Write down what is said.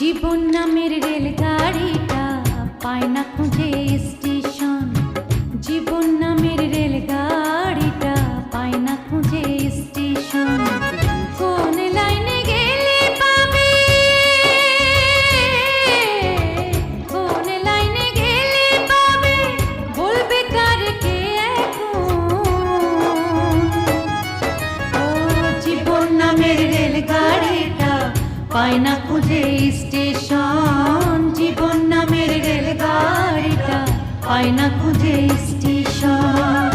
জীবন নামের রেলগাড়িটা পায় না খুঁজে স্টেশন। জীবন নামের রেলগাড়িটা পায় না খুঁজে স্টেশন। কোন লাইনে গেলে পাবে, কোন লাইনে গেলে পাবে, বলবে কার কে এখন। ও জীবন নামের রেলগাড়িটা পায় না খুঁজে স্টেশন। জীবন নামের রেলগাড়িটা পায় না খুঁজে স্টেশন।